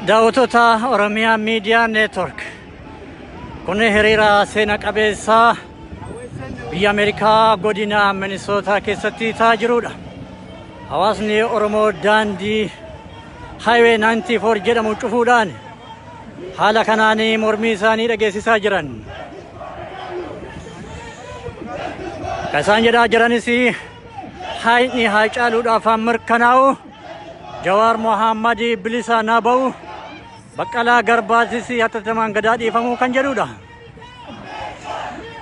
Daawwattoota Oromiyaa Miidiyaa Neetwork. Kun hiriira seena qabeessa biyya Ameerikaa godina Minnesota keessatti ta'aa jirudha. Hawaasni Oromoo daandii Highway 94 jedhamu cufuudhaan haala kanaan mormii isaanii dhageessisaa jiran. Kan isaan jedhaa jiranis Haayni Haacaaluudhaaf mirkanaa'u, Jawaar Mohammad bilisa haa ba'u, Baqqalaa Garbaatis hatattamaan gad dhiifamuu kan jedhudha.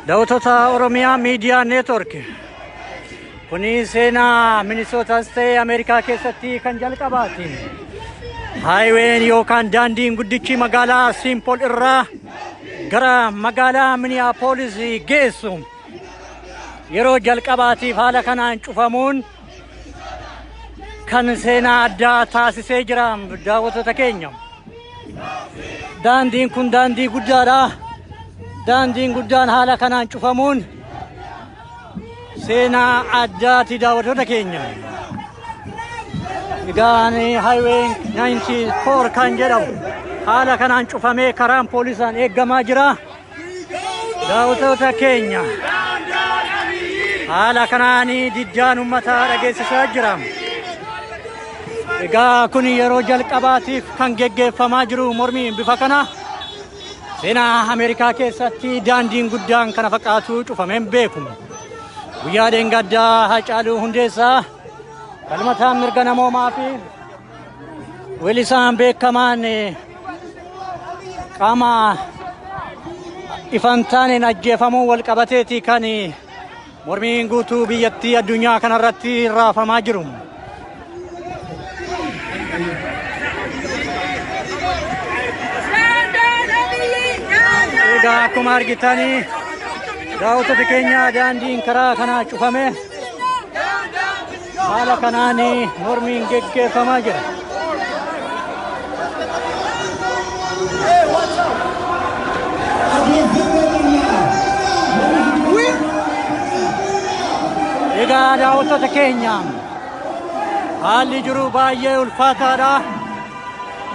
Daawwattoota Oromiyaa Miidiyaa Neetwork. Kuni seenaa Minnesotaas ta'ee Ameerikaa keessatti kan jalqabaati. Highway'n yookaan daandiin guddichi magaalaa St. Paul irraa gara magaalaa Minneapolis geessu yeroo jalqabaatiif haala kanaan cufamuun kan seenaa addaa taasisee jira. Daawwattoota keenya, daandiin kun daandii guddaadha. Daandiin guddaan haala kanaan cufamuun seenaa addaati daawwattoota keenya. Egaan Highway 94 kan jedhamu haala kanaan cufamee karaan poolisaan eeggamaa jira. Daawwattoota keenya, haala kanaan diddaan uummataa dhageessisaa jira. Egaa kun yeroo jalqabaatiif kan geggeeffamaa jiru mormiin bifa kana seenaa Ameerikaa keessatti daandiin guddaan kana fakkaatu cufameen beeku. Guyyaa dheengaddaa Haacaaluu Hundeessaa falmataan mirga namoomaa fi weellisaan beekamaan qaama ifan taaneen ajjeefamuu wal qabateeti kan mormiin guutuu biyyattii addunyaa kanarratti raafamaa jiru. Egaa akkuma argitanii daawwattoota keenya, daandiin karaa kanaa cufame haala kanaan mormiin geggeeffamaa jira. Egaa daawwattoota keenya, haalli jiru baay'ee ulfaataadha.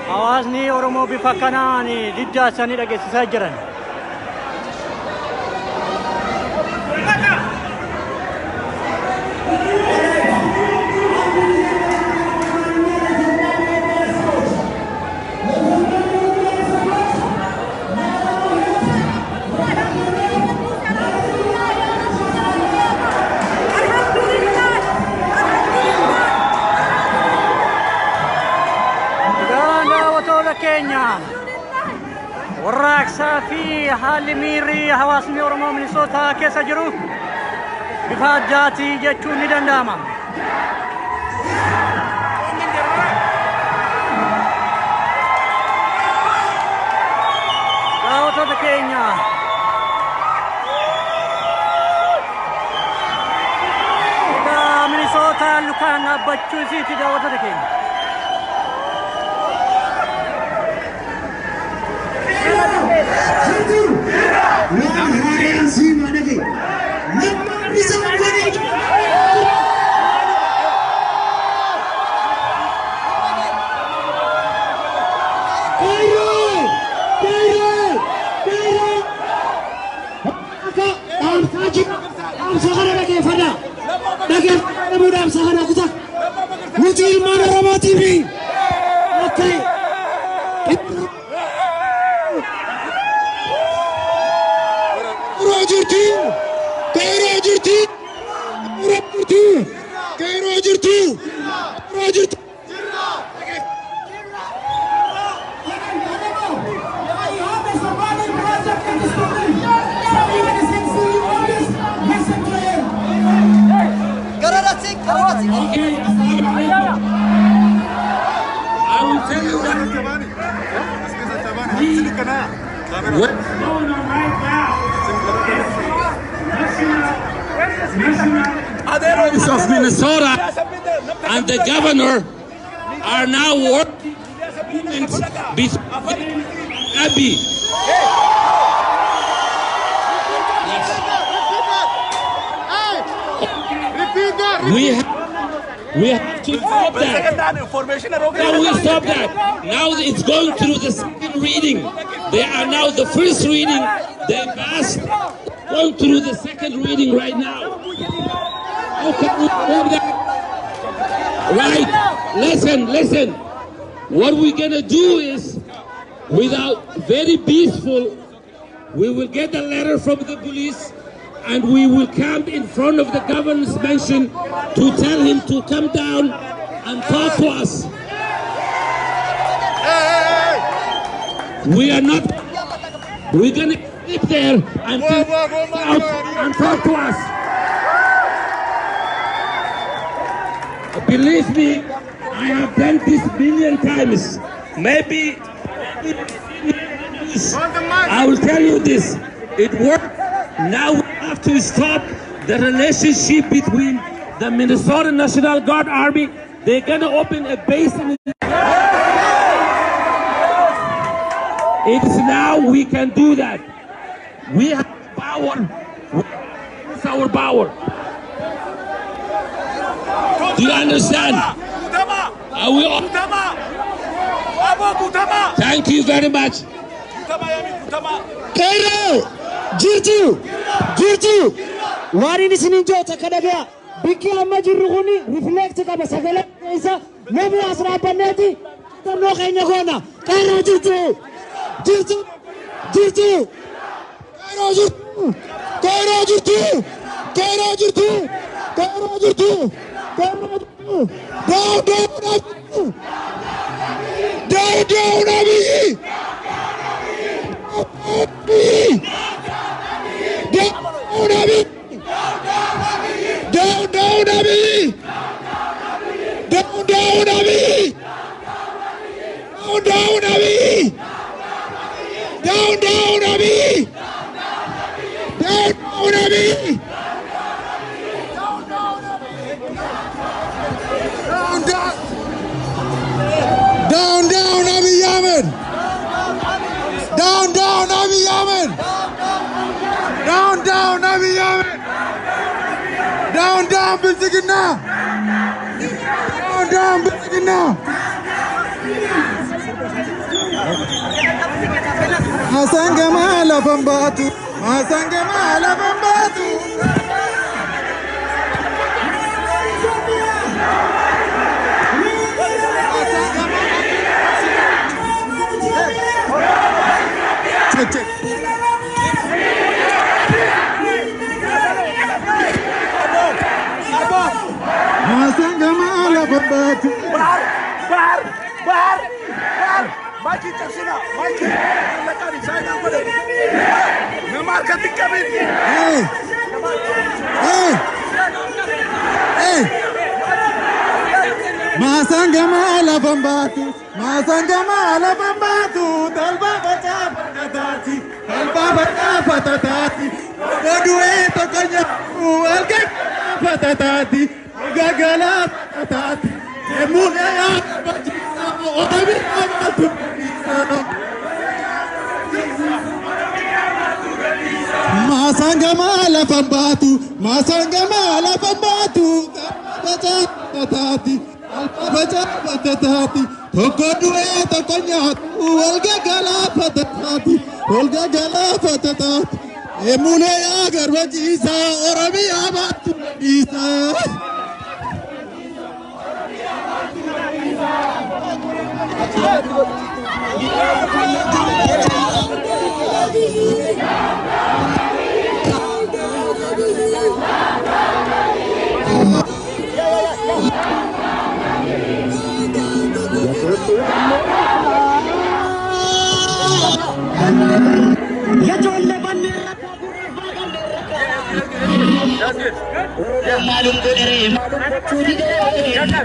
Hawaasni Oromoo bifa kanaan diddaa isaanii dhageessisaa jiran. Kenya warraaqsaa fi haalli miirri hawaasni Oromoo Minnesota keessa jiru bifa addaati jechuun ni danda'ama. Daawwattoota keenya, egaa Minnesota lukaan dhaabbachuu isiiti. Daawwattoota keenya, of Minnesota and the governor are now working with Abbey. Yes. We have We have to stop that. Now we stop that. Now it's going through the second reading. They are now the first reading. They passed. Going through the second reading right now. How can we stop that? Right. Listen. What we're gonna do is, without very peaceful, we will get a letter from the police and we will camp in front of the governor's mansion to tell him to come down and talk to us. We are not, we're gonna sleep there until he comes out and talk to us. Believe me, I have done this million times. Maybe I will tell you this, it worked. Now we have to stop the relationship between the Minnesota National Guard Army. They're gonna open a base in it's now we can do that. We have power. It's our power. Do you understand? Are we all? Thank you very much. Cairo! Jirtu! Warin isinin jota kadaga biki amma jirru kuni reflect qaba sagala isa nabi asra banati tanno khayna gona Cairo jirtu Masangama Bambatu. Check. Masangama Bambatu. Bar. Maki Chasina. Masangama Bambatu. Dalba patatati. Kodue tokanya. Alga patatati. Gagala patatati. Emulaya patatati. Otabi amatu. Masangama Bambatu. Patatati. Patatati. Tokodue tokonya. Olga gala patatati. Emulaya garwajisa. Orabi amatu. Isa.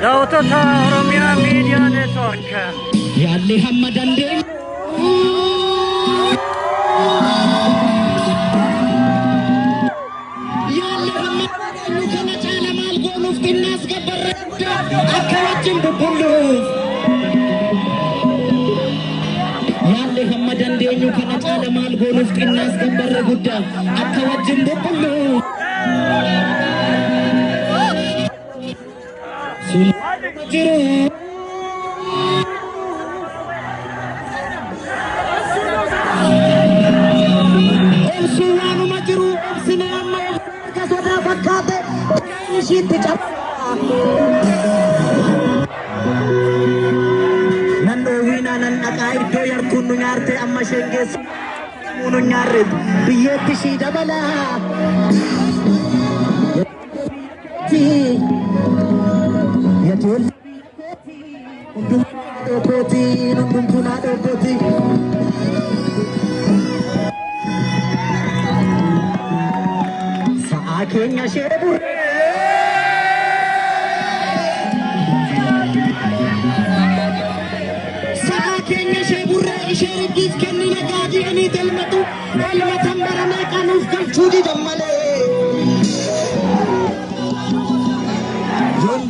Daawwattoota Oromiyaa Miidiyaa Neetwoork. Yaalli hamma dandeenyu. Kana caala maal goonuuf xinnaas gabbarra akka wajjin bubbulluuf. Yaalli hamma dandeenyu kana caala maal goonuuf xinnaas gabbarra guddaa akka wajjin bubbulluuf.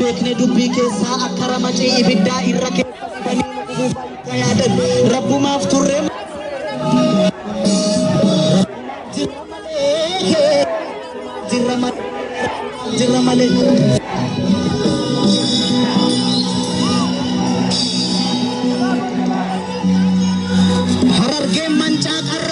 देखने डुब्बी के सा अखरा मचे इबिदा इरके बनी यादन रब्बु माफ तुरे जिरमले हरर के मंचा कर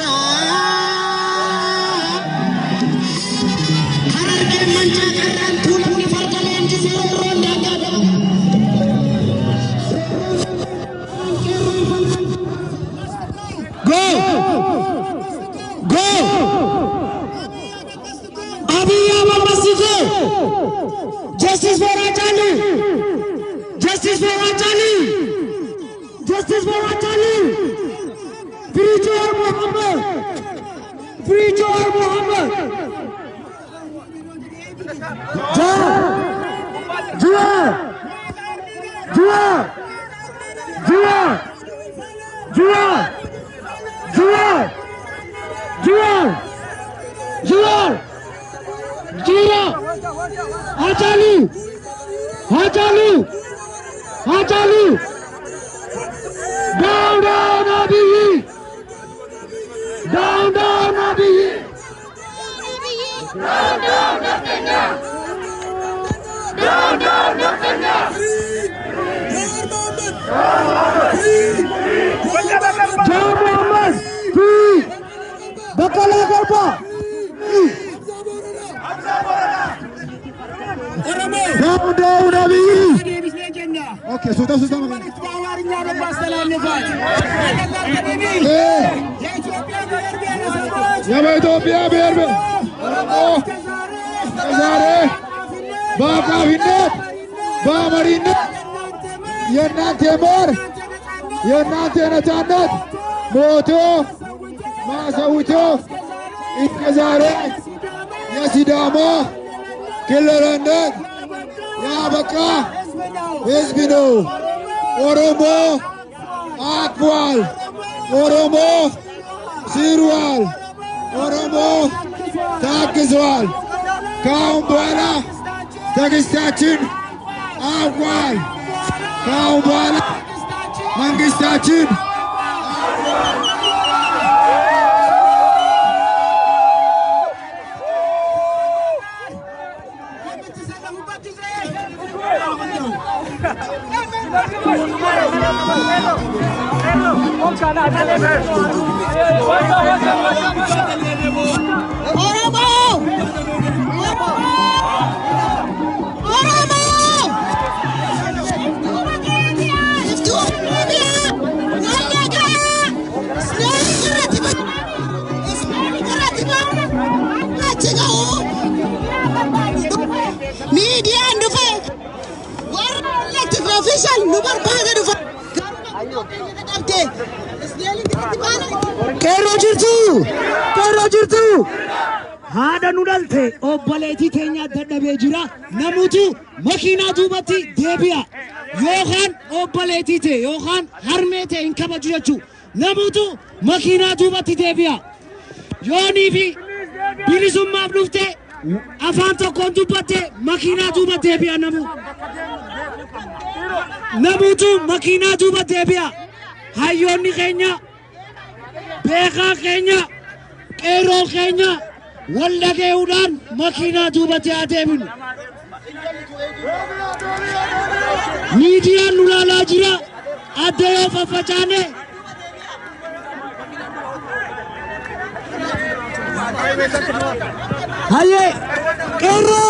Justice for Achali! Justice for Achali! Justice for Achali! Free Jawar Muhammad! Free Jawar Muhammad! Jawar! Jawar! Jawar! Jawar! Jawar! Jawar! Jawar! Jawar! Jawar! Achali! Achali! Achali! Down, down, Abiyi! Down, down, Abiyi! Down, down, Kenya! Down, down, Kenya! Jawar Muhammad! Free! Bakala Garba! Down, down, Abiyi! Okay, sudah. Ya Ethiopia biar be. Azare. Ba Kabinet. Ba Marinet. Yenang Timur. Yenang Jannat. Moto. Masauto. Azare. Ya Sidama. Kilarandan. Ya Baka. Hizbino. Oromo. Akwal. Oromo. Sirwal. Oromo. Takizwal. Kaum Bala. Tagistachin. Akwal. Kaum Bala. Mangistachin. Media and the fact. What elected official? No more part of the Kero jirtu. Hada nudal the obbaleti thenya dadhabe jira namutu makina dubati debiya yohan obbaleti the yohan harme the inkaba jirachu namutu makina dubati debiya yoni fi bilisumma abnufte afanta kondubate makina dubati debiya namutu makina dubati debiya hayoni kenya beka kenya kero kenya wallage udan makina dubati adebin media नुलाला जिरा आधे ऑफ फचाने हाये केरो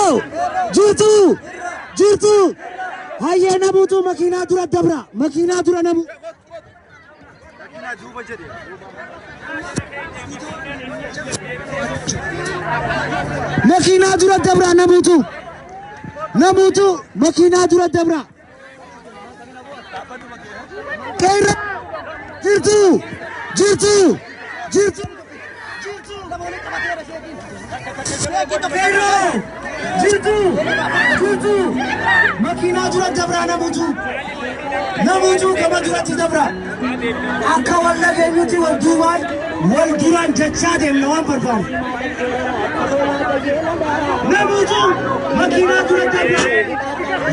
jirtu haye namutu makina dura dabra namu makina dura dabra namutu makina dura dabra kaira jirtu jirtu makina dura dabra namutu kama dura dabra akka walla geenyuti wal duuban wal duran jecha deemna waan barbaadu namutu makina dura dabra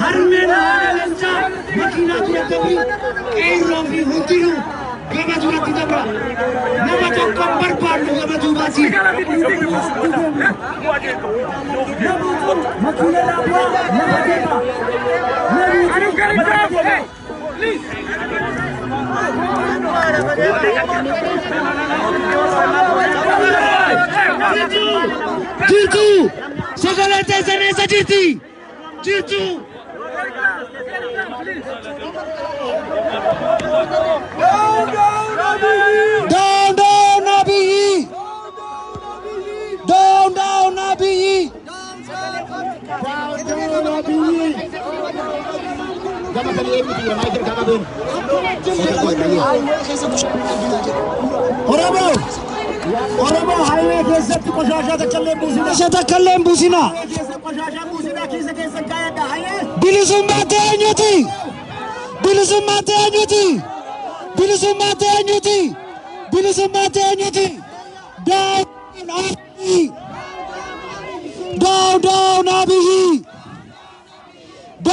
harmena lencha makina dura dabri qeerroo fi hundiyu kama dura dabra nama tokko barbaadu kama duubati makina dabra nama deema Jirtu segalate sanesa jirti jirtu down Nabi Oromo highway keessatti qoshashaa takkallee buusina qoshashaa buusina keessa gaayadha hayyee bilisummaa teenyuti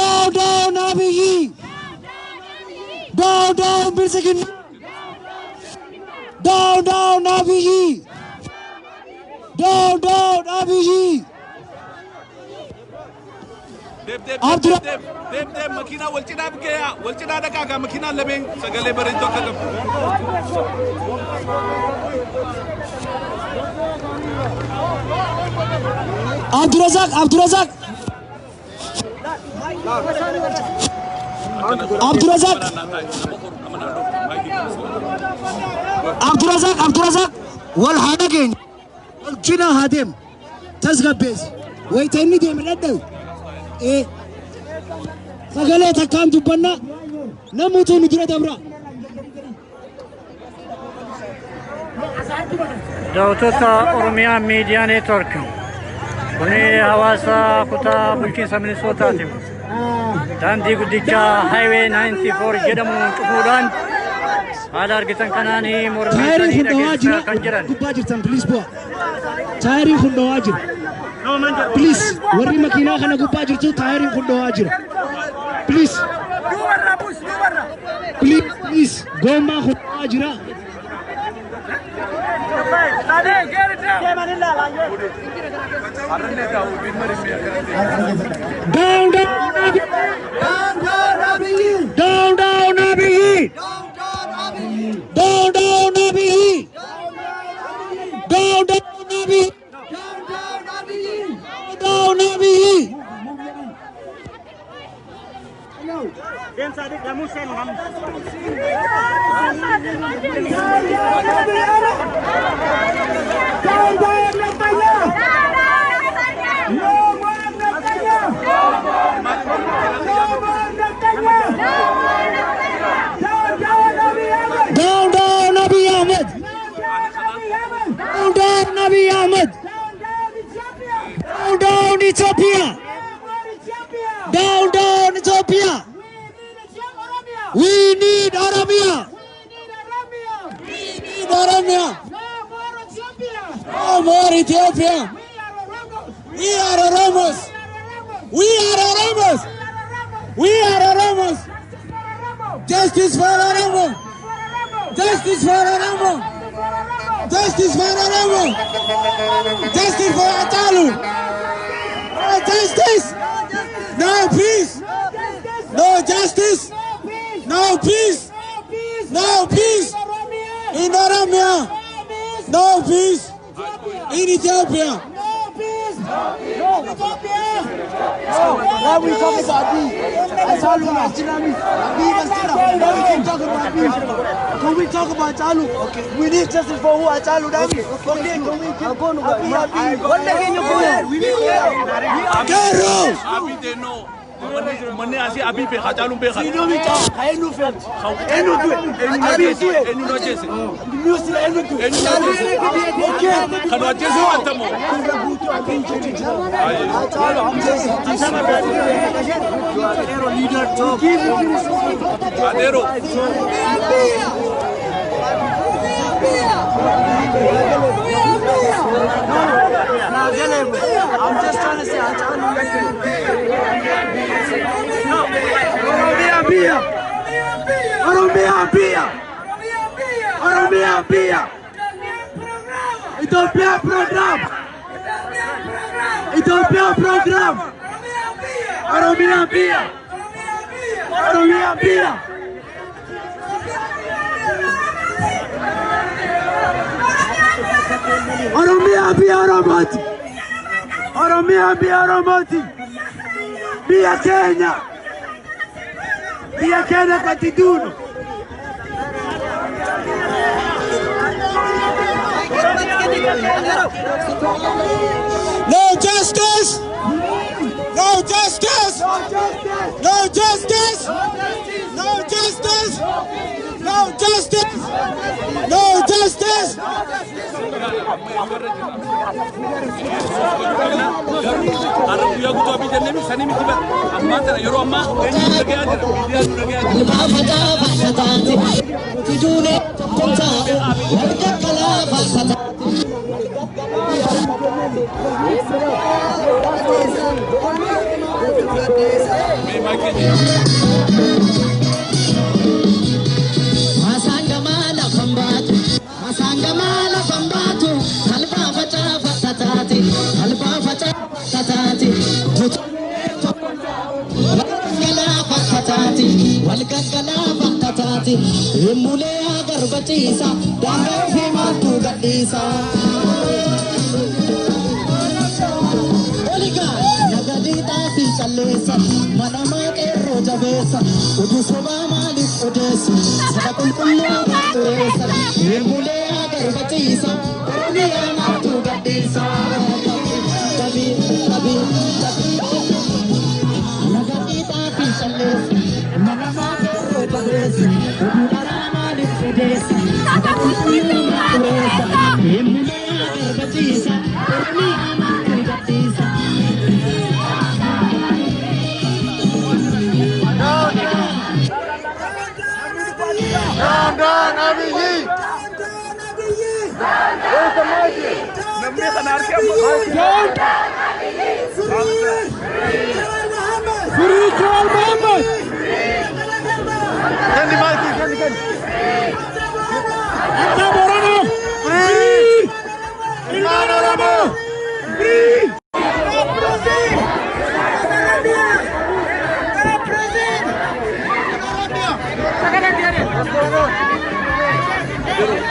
down Abiy down Bilsigin down Abiy down Abiy Deb makina walcina bgeya walcina daga makina leben sagale barinto kagam Abdurazak wal hadagen walcina hadem tasgabbes waytayni demradde sagale takkan dubbanna namutu ni dura dabra daawwattoota Oromiyaa Miidiyaa Neetwork kuni hawaasa kutaa bulchiinsa Minisootaati. Daandii guddicha Highway 94 jedhamu cufuudhaan haala argitan kanaan mormii kan jiran. Gubbaa jirtan please bu'a. Taayiriin kun dhawaa jira. Please warri makiinaa kana gubbaa jirtu taayiriin kun dhawaa jira. Please gommaa kun dhawaa jira. Down Abiy Ahmed. Down Ethiopia. Down Ethiopia. We need Oromia. No more Ethiopia. We are Oromos. Justice for Oromo. Justice for Atalu. No justice. No peace. No justice. Ethiopia. Now we talk about Abiy. Asalu Najinami. Abiy Nasira. Now we can talk about Abiy. Can we talk about Asalu? Okay. We need justice for who Asalu Dami. Okay. Can we keep going about Abiy? What again you go there? We need Kero. Abi they know. Mane asi abi pe Hajalum pe khat. Sino mi ta. Enu fel. Enu do. Abiy do. Enu no jese. News enu do. Enu no jese. Okay. Khadwa jese watamo. Leader talk. Adero. I'm just trying to say Oromia. Ethiopia program. Oromia. Oromoti. Bia Kenya katiduno. No justice. No justice. No justice. No justice. No justice. No justice. Arabiya gutu abi jenne mi sani mi tiba. Amma tara yoro amma enu lage ajira.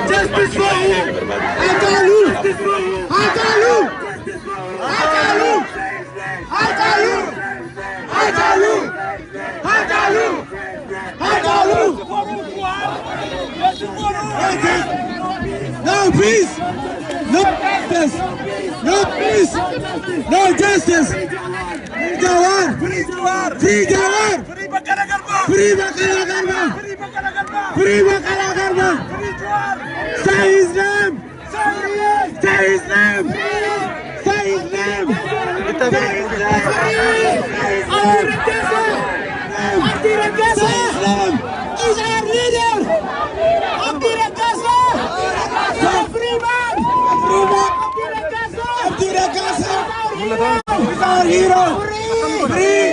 Justice for who? No peace, no justice, no peace, no justice. Free Jawar, free Bakala Garba. Say his name. He's our leader. He's our hero. Free.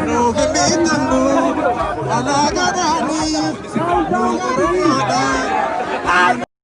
Roge beekamnu alaagadhaani